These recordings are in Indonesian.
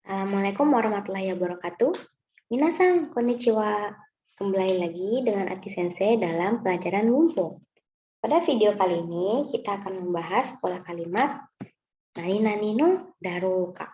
Assalamualaikum warahmatullahi wabarakatuh. Minasan, konnichiwa. Kembali lagi dengan Aki Sensei dalam pelajaran Wumpo. Pada video kali ini, kita akan membahas pola kalimat nani nani no darouka.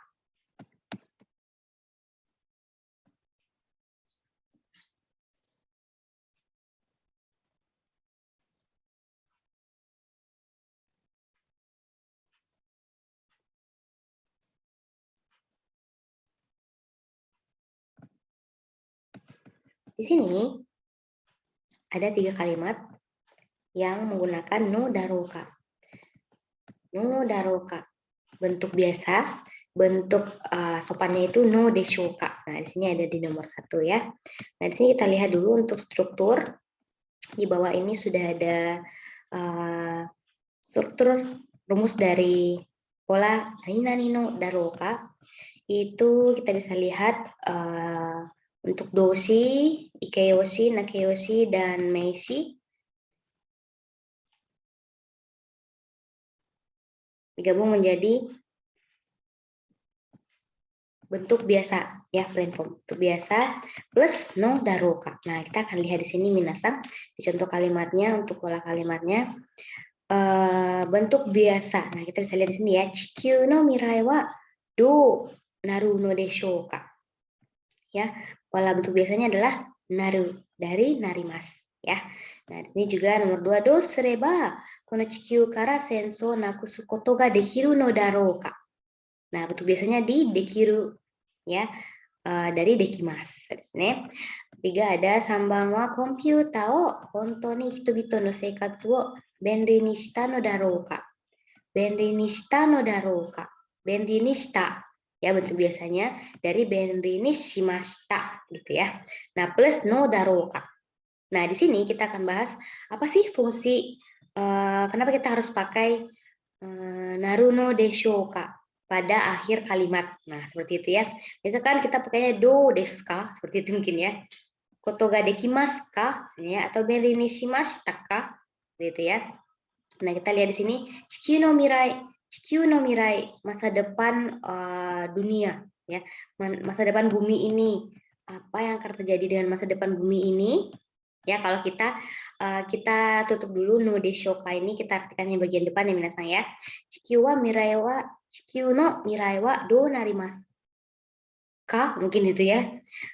Di sini ada 3 kalimat yang menggunakan no darouka. No darouka, bentuk biasa, bentuk sopannya itu no deshouka. Nah, di sini ada di nomor 1 ya. Nah, di sini kita lihat dulu untuk struktur. Di bawah ini sudah ada struktur rumus dari pola nani no darouka. Itu kita bisa lihat untuk doshi, ikeyoshi, nakeyoshi, dan meishi digabung menjadi bentuk biasa ya, plain form, bentuk biasa plus no darouka. Nah, kita akan lihat di sini minasan di contoh kalimatnya untuk pola kalimatnya bentuk biasa. Nah, kita bisa lihat di sini ya, chikyu no mirai wa do naru no deshouka. Ya, pola bentuk biasanya adalah naru, dari narimas ya. Nah, ini juga nomor 2, do sureba kono chikyu kara senso nakusu koto ga dekiru no darouka. Nah, bentuk biasanya di dekiru ya, dari dekimas. Ketiga ada sambang wa komputa o hontou ni hitobito no seikatsu wo benri ni shita no darouka. Benri ni shita no darouka. Benri ni shita. Ya, bentuk biasanya dari benri ni shimashita gitu ya. Nah, plus no darouka. Nah, di sini kita akan bahas apa sih fungsi kenapa kita harus pakai naru no deshouka pada akhir kalimat. Nah, seperti itu ya. Misalkan kita pakainya do desu ka, seperti itu mungkin ya. Koto ga dekimasu ka, ya, atau benri ni shimashita ka, gitu ya. Nah, kita lihat di sini chikyu no mirai, masa depan dunia ya. Masa depan bumi ini. Apa yang akan terjadi dengan masa depan bumi ini? Ya, kalau kita tutup dulu no deshouka ini, kita artikan yang bagian depan ya minasan ya. Chikyu no mirai wa do narimasu ka, mungkin itu ya.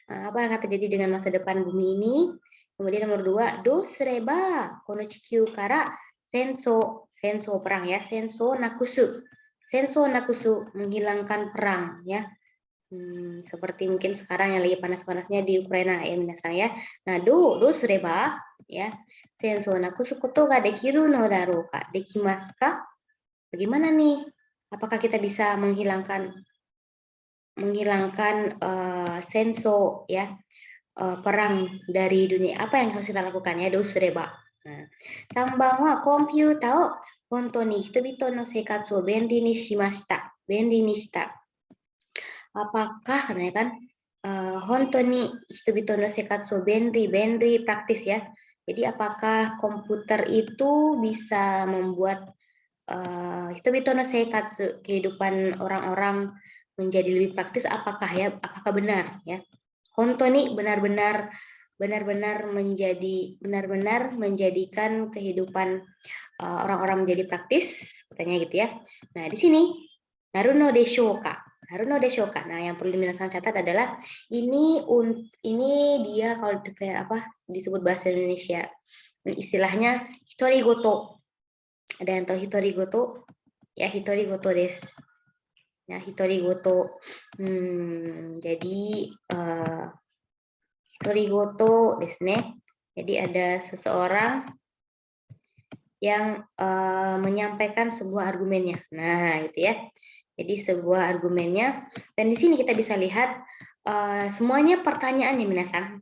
Apa yang akan terjadi dengan masa depan bumi ini? Kemudian nomor 2, do sureba kono chikyu kara senso perang ya, senso nakusu menghilangkan perang ya. Seperti mungkin sekarang yang lagi panas-panasnya di Ukraina ya minasan ya. Nah, do sureba ya, senso nakusu koto ga dekiru no darouka, dekimasu ka? Bagaimana nih? Apakah kita bisa menghilangkan senso ya, perang dari dunia? Apa yang harus kita lakukan ya? Do sureba. Nah, sambang wa komputa o hontou ni hitobito no seikatsu wo benri ni shimashita. Benri ni shita. Apakah katanya kan hontou ni hitobito no seikatsu wo benri praktis ya. Jadi apakah komputer itu bisa membuat hitobito no seikatsu, kehidupan orang-orang menjadi lebih praktis? Apakah benar ya? Hontou ni benar-benar menjadikan kehidupan orang-orang menjadi praktis, katanya gitu ya. Nah, di sini naru no deshouka. Nah, yang perlu diminasan catat adalah ini dia kalau disebut bahasa Indonesia istilahnya hitorigoto. Ada yang tahu hitorigoto? Ya, hitorigoto desu. Ya, hitorigoto. Jadi hitorigoto desu ne. Jadi ada seseorang yang menyampaikan sebuah argumennya. Nah, gitu ya. Jadi sebuah argumennya, dan di sini kita bisa lihat semuanya pertanyaan ya minasan.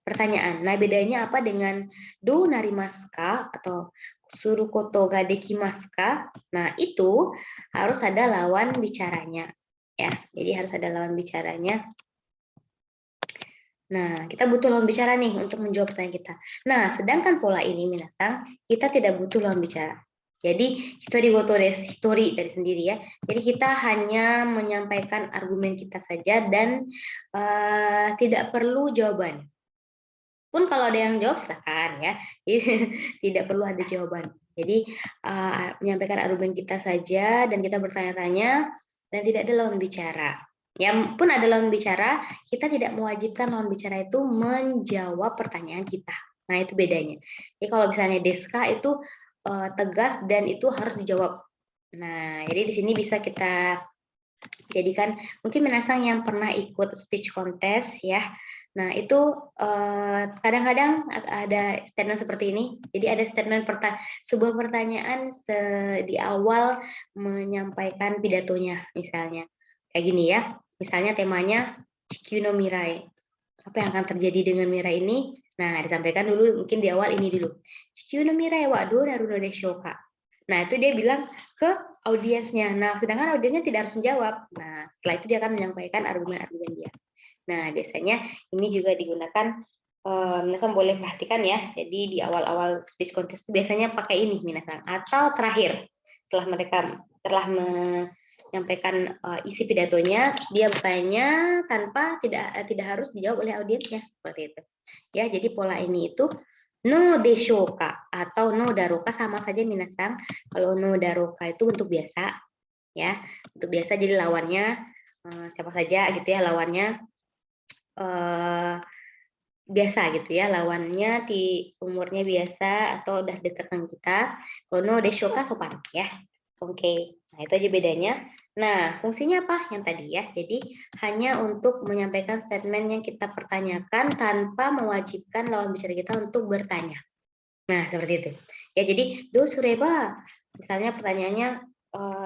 Pertanyaan. Nah, bedanya apa dengan do narimasu ka atau suru koto ga dekimasu ka? Nah, itu harus ada lawan bicaranya. Ya, jadi harus ada lawan bicaranya. Nah, kita butuh lawan bicara nih untuk menjawab pertanyaan kita. Nah, sedangkan pola ini minasan, kita tidak butuh lawan bicara. Jadi history goto desu, history dari sendiri ya. Jadi kita hanya menyampaikan argumen kita saja dan tidak perlu jawaban. Pun kalau ada yang jawab silakan ya. Jadi tidak perlu ada jawaban. Jadi menyampaikan argumen kita saja dan kita bertanya-tanya dan tidak ada lawan bicara. Yang pun ada lawan bicara, kita tidak mewajibkan lawan bicara itu menjawab pertanyaan kita. Nah, itu bedanya. Jadi kalau misalnya Deska itu tegas dan itu harus dijawab. Nah, jadi di sini bisa kita jadikan mungkin menasang yang pernah ikut speech contest ya. Nah, itu kadang-kadang ada statement seperti ini. Jadi ada statement sebuah pertanyaan di awal menyampaikan pidatonya misalnya. Kayak gini ya. Misalnya temanya Chikyu no Mirai. Apa yang akan terjadi dengan Mirai ini? Nah, disampaikan dulu mungkin di awal ini dulu. Chikyu no Mirai wa do naru no deshoka. Nah, itu dia bilang ke audiensnya. Nah, sedangkan audiensnya tidak harus menjawab. Nah, setelah itu dia akan menyampaikan argumen-argumen dia. Nah, biasanya ini juga digunakan, minasan boleh perhatikan ya. Jadi di awal-awal speech contest itu biasanya pakai ini minasan. Atau terakhir, setelah menyampaikan isi pidatonya, dia bertanya tanpa tidak harus dijawab oleh audiensnya seperti itu. Ya, jadi pola ini itu no deshoka atau no daroka sama saja minasan. Kalau no daroka itu untuk biasa ya. Untuk biasa jadi lawannya siapa saja gitu ya, lawannya biasa gitu ya, lawannya di umurnya biasa atau udah dekat dengan kita. Kalau no deshoka sopan ya. Oke. Nah, itu aja bedanya. Nah, fungsinya apa yang tadi ya? Jadi hanya untuk menyampaikan statement yang kita pertanyakan tanpa mewajibkan lawan bicara kita untuk bertanya. Nah, seperti itu. Ya, jadi do sureba misalnya pertanyaannya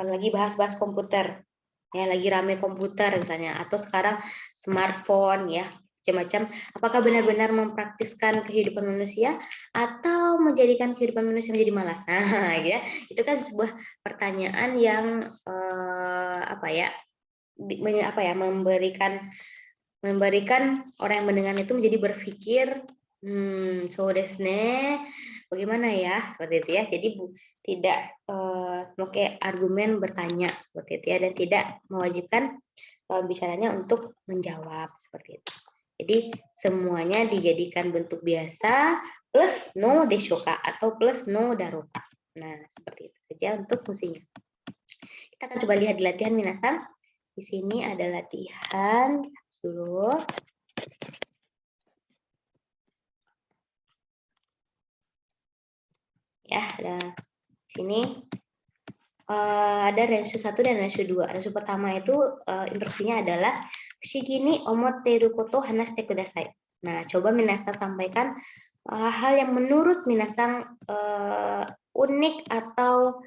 lagi bahas-bahas komputer. Ya, lagi rame komputer misalnya atau sekarang smartphone ya, macam-macam. Apakah benar-benar mempraktiskan kehidupan manusia atau menjadikan kehidupan manusia menjadi malas? Nah, ya, itu kan sebuah pertanyaan yang apa ya? Memberikan orang yang mendengar itu menjadi berpikir, so desne, bagaimana ya, seperti itu ya. Jadi tidak memakai argumen bertanya seperti itu ya, dan tidak mewajibkan bicaranya untuk menjawab seperti itu. Jadi semuanya dijadikan bentuk biasa plus no deshoka atau plus no daroka. Nah, seperti itu saja untuk fungsinya. Kita akan coba lihat di latihan minasan. Di sini ada latihan dulu. Ya, ada di sini ada renshu 1 dan renshu 2. Renshu pertama itu instruksinya adalah Shigini omotteru koto hanashite kudasai. Nah, coba minasan sampaikan hal yang menurut minasan unik atau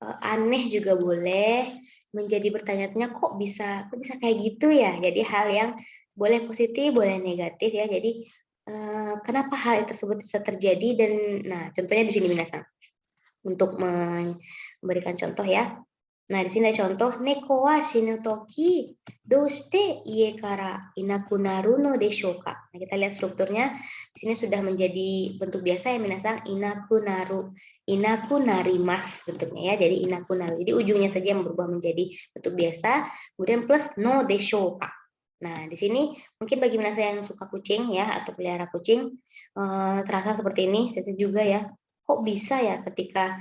aneh juga boleh, menjadi bertanya-tanya kok bisa kayak gitu ya. Jadi hal yang boleh positif, boleh negatif ya. Jadi kenapa hal tersebut bisa terjadi dan nah contohnya di sini minasan. Untuk memberikan contoh ya. Nah, di sini ada contoh neko wa shinu toki doshite ie kara inaku naru no deshoka. Nah, kita lihat strukturnya. Di sini sudah menjadi bentuk biasa ya minasan inaku naru. Inaku narimas bentuknya ya. Jadi inaku naru. Jadi ujungnya saja yang berubah menjadi bentuk biasa. Kemudian plus no deshoka. Nah, di sini mungkin bagi minasan yang suka kucing ya atau pelihara kucing terasa seperti ini. Saya juga ya. Kok bisa ya ketika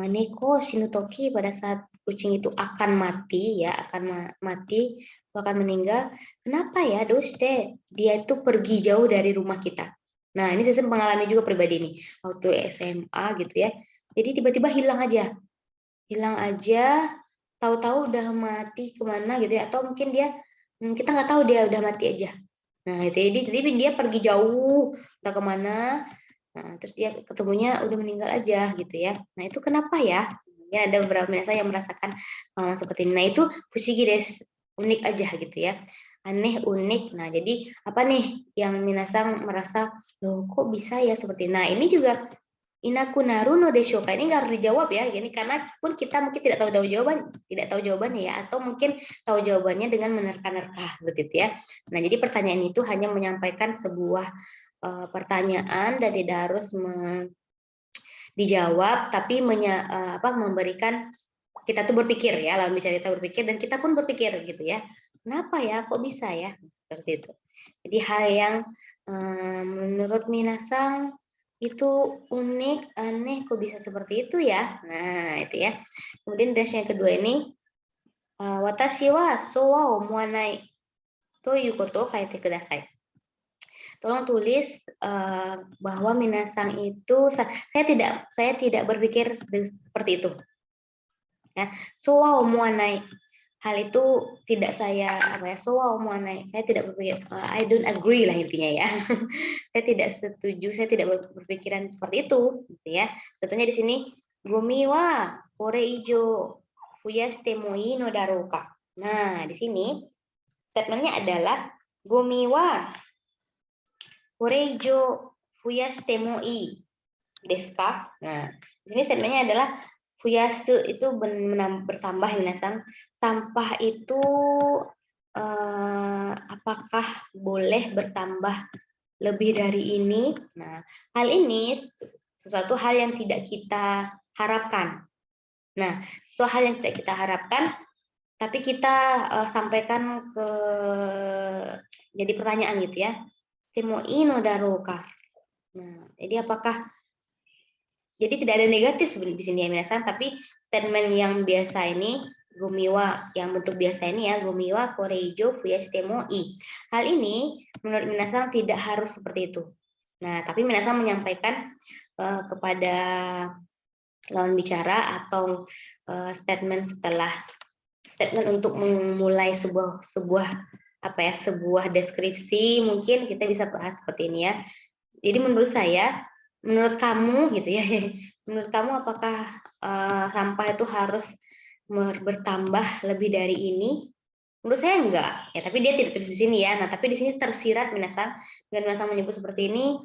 neko shinutoki pada saat kucing itu akan mati ya, akan mati, akan meninggal. Kenapa ya, doste? Dia itu pergi jauh dari rumah kita. Nah, ini saya mengalami juga pribadi nih, waktu SMA gitu ya. Jadi tiba-tiba hilang aja. Hilang aja, tahu-tahu udah mati kemana gitu ya, atau mungkin dia kita nggak tahu dia udah mati aja. Nah, itu jadi dia pergi jauh, entah kemana. Nah, terus dia ketemunya udah meninggal aja gitu ya. Nah, itu kenapa ya? Ya ada beberapa minasan yang merasakan seperti ini. Nah, itu fushigi desu, unik aja gitu ya. Aneh, unik. Nah, jadi apa nih yang minasan merasa, loh kok bisa ya seperti ini. Nah, ini juga inaku naru no deshoka ini nggak harus dijawab ya, gini karena pun kita mungkin tidak tahu jawabannya ya, atau mungkin tahu jawabannya dengan menerka-nerka begitu ya. Nah, jadi pertanyaan itu hanya menyampaikan sebuah pertanyaan dan tidak harus dijawab, tapi memberikan kita tuh berpikir ya, lawan bicara kita berpikir dan kita pun berpikir gitu ya. Kenapa ya? Kok bisa ya? Seperti itu. Jadi hal yang menurut minasang itu unik, aneh, kok bisa seperti itu ya? Nah, itu ya. Kemudian dash yang kedua ini watashi wa so wa omoanai toいうことを書いてください. Tolong tulis bahwa minasang itu saya tidak berpikir seperti itu. Ya, sowa omoanai. Hal itu tidak saya sowa omoanai. Saya tidak berpikir I don't agree lah intinya ya. Saya tidak setuju, saya tidak berpikiran seperti itu gitu ya. Contohnya di sini gomi wa kore ijo fuyashite mo ii no darou ka. Nah, di sini statementnya adalah gomi wa kore ijo fuyashite mo ii desu ka. Nah, di sini statementnya adalah fuyasu itu bertambah minasang. Sampah itu apakah boleh bertambah lebih dari ini? Nah, hal ini sesuatu hal yang tidak kita harapkan. Nah, sesuatu hal yang tidak kita harapkan, tapi kita sampaikan ke jadi pertanyaan gitu ya. Temo ino darouka. Nah, jadi apakah jadi tidak ada negatif sebenarnya di sini ya minasan, tapi statement yang biasa ini gomiwa yang bentuk biasa ini ya gomiwa koreijo fuyashite mo ii. Hal ini menurut minasan tidak harus seperti itu. Nah, tapi minasan menyampaikan kepada lawan bicara atau statement untuk memulai sebuah deskripsi, mungkin kita bisa bahas seperti ini ya. Jadi menurut kamu gitu ya, menurut kamu apakah sampah itu harus bertambah lebih dari ini? Menurut saya enggak, ya tapi dia tidak tulis di sini ya. Nah, tapi di sini tersirat minasang, dengan minasang menyebut seperti ini,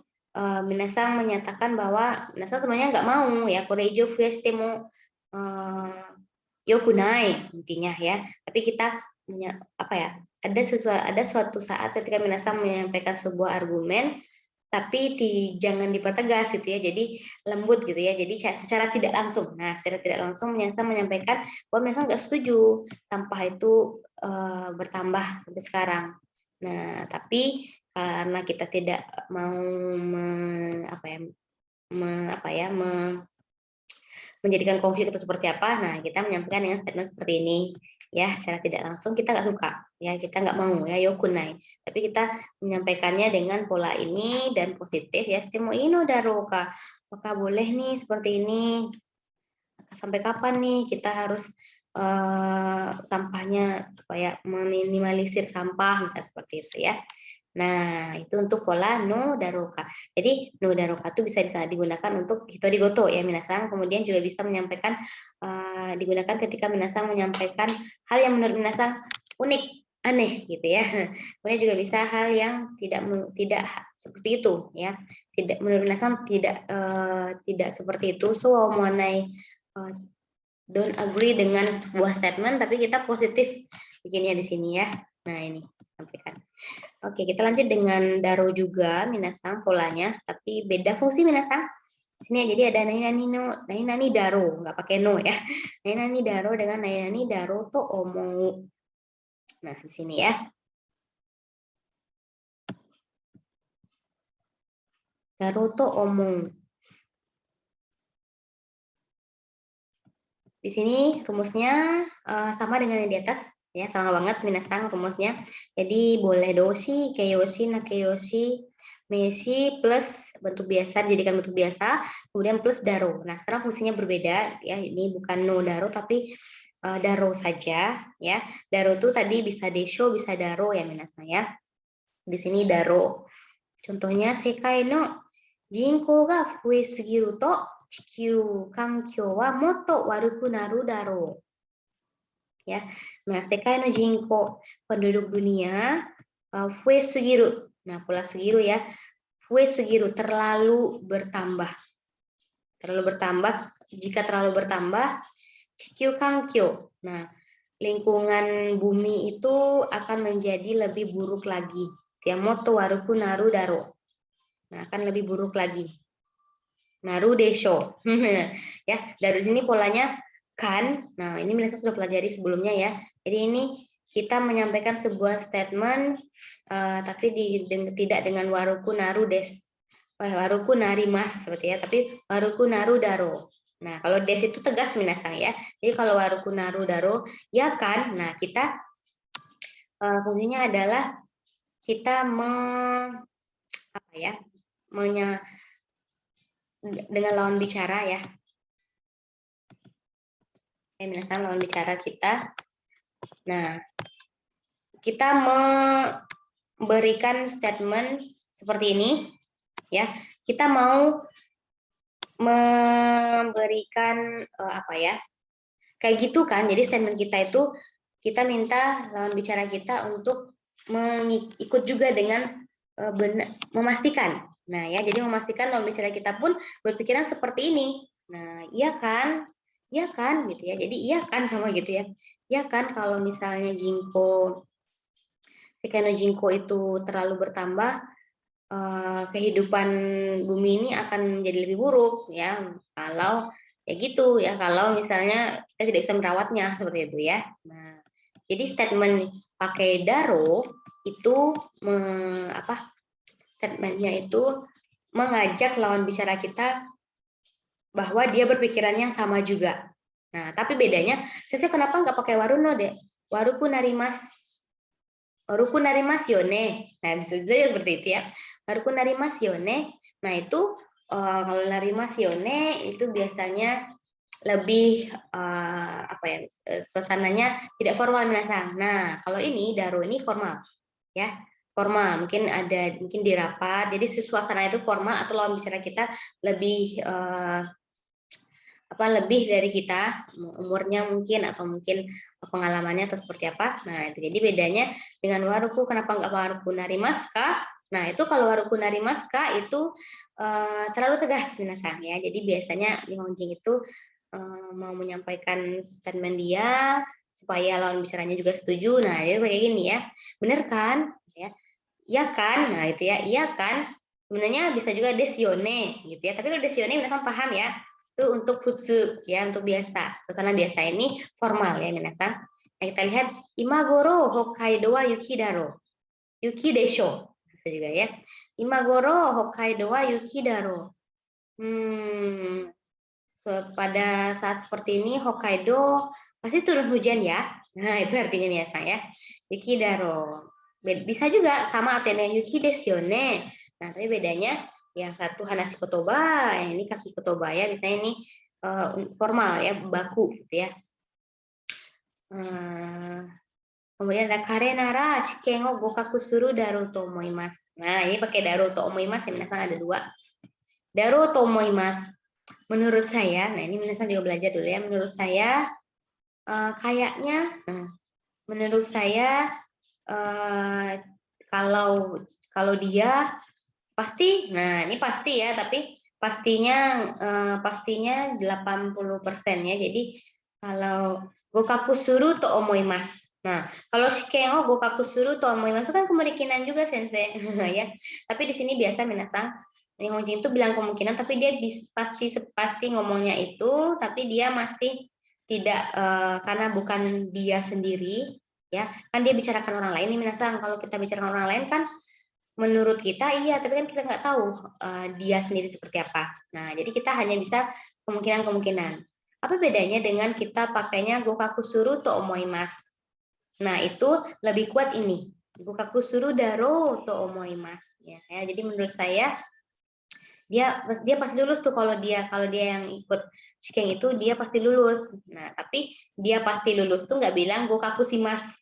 minasang menyatakan bahwa minasang sebenarnya enggak mau ya, koreijo fuyashite mo yokunai intinya ya. Tapi kita ada suatu saat ketika minasang menyampaikan sebuah argumen, tapi jangan dipertegas gitu ya, jadi lembut gitu ya, jadi secara tidak langsung. Nah, secara tidak langsung menyampaikan bahwa minasang nggak setuju sampah itu bertambah sampai sekarang. Nah, tapi karena kita tidak mau menjadikan konflik itu seperti apa, nah kita menyampaikan dengan statement seperti ini ya, secara tidak langsung kita nggak suka ya, kita nggak mau ya yokunai, tapi kita menyampaikannya dengan pola ini dan positif ya, stemo ino daroka, apakah boleh nih seperti ini, sampai kapan nih kita harus sampahnya meminimalisir sampah misalnya seperti itu ya. Nah, itu untuk pola no daroka. Jadi no daroka itu bisa digunakan untuk hitori goto ya minasang. Kemudian juga bisa menyampaikan digunakan ketika minasang menyampaikan hal yang menurut minasang unik, aneh gitu ya. Kemudian juga bisa hal yang tidak seperti itu ya. Tidak menurut minasang tidak seperti itu. So mengenai don't agree dengan sebuah statement, tapi kita positif bikinnya di sini ya. Nah, ini sampaikan. Oke, kita lanjut dengan daro juga minasang polanya, tapi beda fungsi minasang. Di sini jadi ada nainani daro, nggak pakai no ya. Nainani daro dengan nainani daro to omou. Nah, di sini ya. Daro to omou. Di sini rumusnya sama dengan yang di atas. Ya, sama banget minasang rumusnya. Jadi boleh doshi, keyoshi, nakeyoshi, meshi plus bentuk biasa dijadikan bentuk biasa, kemudian plus daro. Nah, sekarang fungsinya berbeda ya. Ini bukan no daro tapi daro saja ya. Daro itu tadi bisa desho, bisa daro ya minasang ya. Di sini daro. Contohnya sekai no jinkou ga fue sugiru to chikyū kankyō wa motto waruku naru daro. Ya, nah sekai no jinko, penduduk dunia fue sugiru. Nah, pola sugiru ya. Fue sugiru terlalu bertambah. Terlalu bertambah, jika terlalu bertambah chikyū kankyo. Nah, lingkungan bumi itu akan menjadi lebih buruk lagi. Ya, motto waruku naru daro. Nah, akan lebih buruk lagi. naru desho. Ya, dari sini polanya kan. Nah, ini minasan sudah pelajari sebelumnya ya. Jadi ini kita menyampaikan sebuah statement tapi tidak dengan waruku naru waruku narimas seperti ya, tapi waruku naru daro. Nah, kalau des itu tegas minasan ya. Jadi kalau waruku naru daro ya kan. Nah, kita fungsinya adalah kita apa ya? Dengan lawan bicara ya. Minasan lawan bicara kita. Nah, kita memberikan statement seperti ini ya. Kita mau memberikan apa ya? Kayak gitu kan. Jadi statement kita itu kita minta lawan bicara kita untuk ikut juga dengan memastikan. Nah, ya, jadi memastikan lawan bicara kita pun berpikiran seperti ini. Nah, iya kan? Iya kan gitu ya. Jadi iya kan sama gitu ya. Iya kan kalau misalnya Shike no Jinko itu terlalu bertambah, kehidupan bumi ini akan menjadi lebih buruk ya. Kalau ya gitu ya, kalau misalnya kita tidak bisa merawatnya seperti itu ya. Nah, jadi statement pakai daro itu statementnya itu mengajak lawan bicara kita bahwa dia berpikiran yang sama juga. Nah, tapi bedanya, saya kenapa nggak pakai waruno deh? Waruku narimas yone. Nah, bisa saja seperti itu ya. Waruku narimas yone. Nah, itu kalau narimas yone itu biasanya lebih apa ya, suasananya tidak formal minasan. Nah, kalau ini daro ini formal ya, formal, mungkin di rapat, jadi suasana itu formal atau lawan bicara kita lebih lebih dari kita, umurnya mungkin atau mungkin pengalamannya atau seperti apa. Nah, itu jadi bedanya dengan waruku. Kenapa nggak waruku narimaska? Nah, itu kalau waruku narimaska itu terlalu tegas minasan ya. Jadi biasanya Nihonjin itu mau menyampaikan statement dia supaya lawan bicaranya juga setuju. Nah, dia kayak gini ya. Bener kan? Ya. Iya kan? Nah, itu ya. Iya kan? Sebenarnya bisa juga desione gitu ya. Tapi kalau desione minasan paham ya. Itu untuk futsu ya, untuk biasa. Suasana biasa ini formal ya minasan. Nah, kita lihat imagoro Hokkaido wa yuki daro. Yuki desho. Bisa juga ya. Imagoro Hokkaido wa yuki daro. Pada saat seperti ini Hokkaido pasti turun hujan ya. Nah, itu artinya biasa ya. Yuki daro. Bisa juga sama artinya yuki desu yone. Nah, tapi bedanya yang satu hanashi kotoba, yang ini kaki kotoba ya. Misalnya ini formal ya, baku gitu ya. Kemudian ada kare nara shiken o gokaku suru daru to omoimasu. Nah, ini pakai daru to omoimasu ya, minasan ada dua. Daru to omoimasu. Menurut saya, nah ini minasan juga belajar dulu ya. Menurut saya kayaknya, menurut saya kalau dia pasti, nah ini pasti ya, tapi pastinya 80% ya. Jadi kalau gokaku suru to omoimasu. Nah, kalau shiken o gokaku suru to omoimasu kan kemungkinan juga sensei ya. Tapi di sini biasa minasan Nihonjin itu bilang kemungkinan, tapi dia pasti ngomongnya itu, tapi dia masih tidak karena bukan dia sendiri ya, kan dia bicarakan orang lain nih minasan. Kalau kita bicarakan orang lain kan menurut kita iya, tapi kan kita nggak tahu dia sendiri seperti apa. Nah, jadi kita hanya bisa kemungkinan-kemungkinan. Apa bedanya dengan kita pakainya gokaku suru to omoimasu? Nah, itu lebih kuat ini. Gokaku suru daro to omoimasu ya. Jadi menurut saya dia pasti lulus tuh kalau dia yang ikut Shiken itu dia pasti lulus. Nah, tapi dia pasti lulus tuh nggak bilang gokaku shimasu.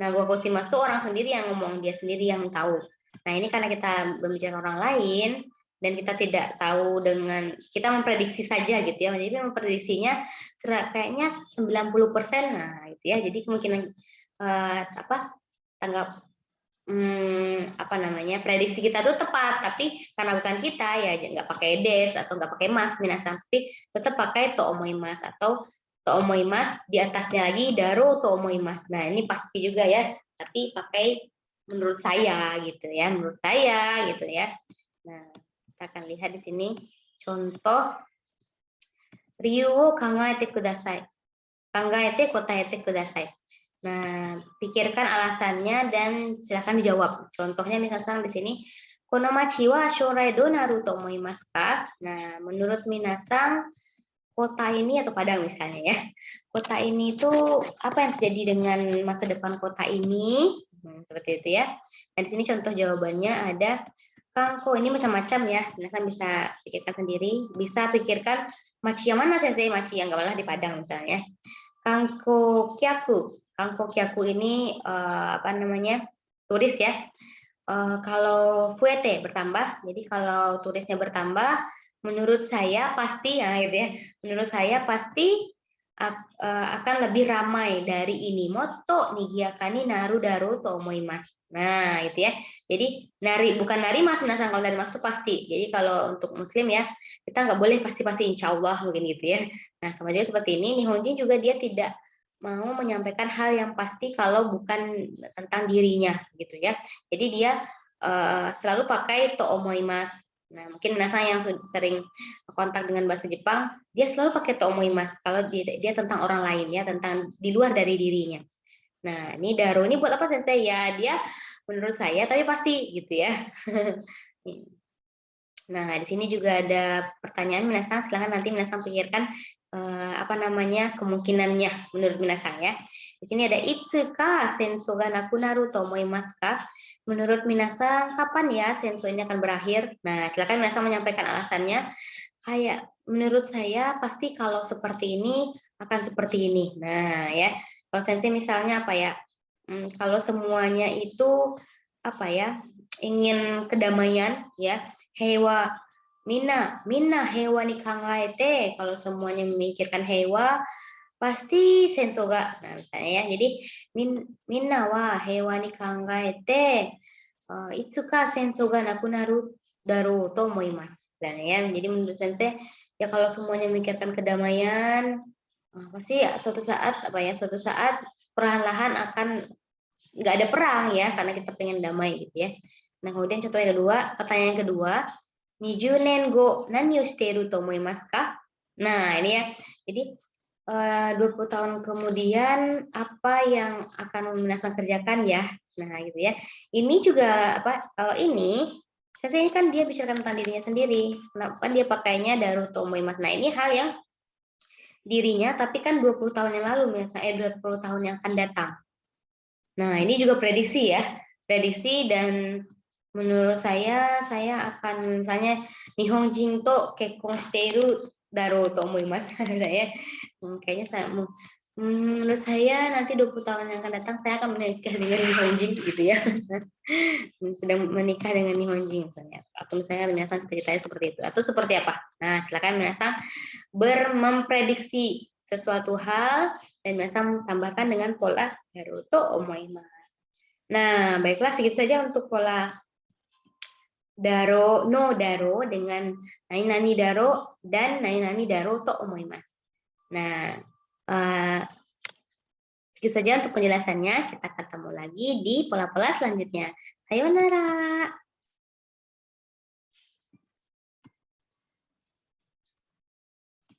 Nah, gokaku shimasu tuh orang sendiri yang ngomong, dia sendiri yang tahu. Nah, ini karena kita berbicara orang lain dan kita tidak tahu kita memprediksi saja gitu ya. Jadi memprediksinya kayaknya 90%. Nah, itu ya. Jadi kemungkinan prediksi kita tuh tepat, tapi karena bukan kita ya nggak pakai des atau nggak pakai mas minasan, tapi tetap pakai to omoimasu atau to omoimasu di atasnya lagi daro to omoimasu. Nah, ini pasti juga ya, tapi pakai menurut saya gitu ya, menurut saya gitu ya. Nah, kita akan lihat di sini Contoh, Ryu wo kangaete kudasai. Kangaete kotaete kudasai. Nah, pikirkan alasannya dan silakan dijawab. Contohnya misalnya di sini, kono machi wa shourai do naru to omoimasu ka? Nah, menurut minasang, kota ini atau Padang misalnya ya. Kota ini itu apa yang terjadi dengan masa depan kota ini? Seperti itu ya. Nah, di sini contoh jawabannya ada Kangko, ini macam-macam ya. Minasang bisa pikirkan sendiri, bisa pikirkan machi yang mana sensei, machi yang nggak di Padang misalnya. Kangko Kyaku. Kangko Kyaku ini apa namanya? Turis ya. Kalau fuete bertambah, jadi kalau turisnya bertambah, menurut saya pasti ya gitu ya. Menurut saya pasti akan lebih ramai dari ini. Moto nigiakani naru daru to omoimasu. Nah, itu ya. Jadi bukan nari mas, minasang kalau dari mas itu pasti. Jadi kalau untuk muslim ya, kita nggak boleh pasti-pasti insya Allah mungkin gitu ya. Nah, sama juga seperti ini, Nihonjin juga dia tidak mau menyampaikan hal yang pasti kalau bukan tentang dirinya gitu ya. Jadi dia selalu pakai to omoimasu. Nah, mungkin minasang yang sering kontak dengan bahasa Jepang, dia selalu pakai to omoimasu kalau dia tentang orang lain ya, tentang di luar dari dirinya. Nah, ini daru ini buat apa sensei ya? Dia menurut saya tapi pasti gitu ya. Nah, di sini juga ada pertanyaan minasang, silahkan nanti minasang pikirkan apa namanya kemungkinannya menurut minasang ya. Di sini ada itsuka senso ga nakunaru to omoimasu ka? Menurut minasang kapan ya senso ini akan berakhir? Nah, silahkan minasang menyampaikan alasannya. Kayak menurut saya pasti kalau seperti ini akan seperti ini. Nah, ya. Kalau sensei misalnya apa ya? Kalau semuanya itu apa ya? Ingin kedamaian ya. Hewa Minna hewa ni kangaete, kalau semuanya memikirkan hewa pasti senso ga. Nah, misalnya ya. Jadi minna wa hewa ni kangaete itsuka senso ga nakunaru daru to omoimasu. Misalnya ya. Jadi menurut sensei ya kalau semuanya memikirkan kedamaian pasti ya suatu saat perlahan-lahan akan nggak ada perang ya karena kita pengen damai gitu ya. Nah, kemudian contoh yang kedua, pertanyaan yang kedua, 20年後何をしていると思いますか? Nah, ini ya. Jadi 20 tahun kemudian apa yang akan minasang kerjakan ya? Nah, gitu ya. Ini juga apa? Kalau ini saya kan dia bicara tentang dirinya sendiri. Kenapa dia pakainya daru to omoimasu? Nah, ini hal yang dirinya tapi kan 20 tahun yang lalu misalnya 20 tahun yang akan datang. Nah, ini juga prediksi ya. Prediksi dan menurut saya akan misalnya Nihonjin to kekkon shiteiru daru to omoimasu. Saya kayaknya menurut saya nanti 20 tahun yang akan datang saya akan menikah dengan Nihonjin gitu ya. Sedang menikah dengan Nihonjin misalnya. Atau misalnya minasang ceritanya seperti itu. Atau seperti apa? Nah, silakan minasang memprediksi sesuatu hal dan minasang tambahkan dengan pola daru to omoimasu. Nah, baiklah segitu saja untuk pola daro no daro dengan nani daro dan nani daro to omoimasu. Nah, segitu saja untuk penjelasannya. Kita ketemu lagi di pola-pola selanjutnya. Sayonara.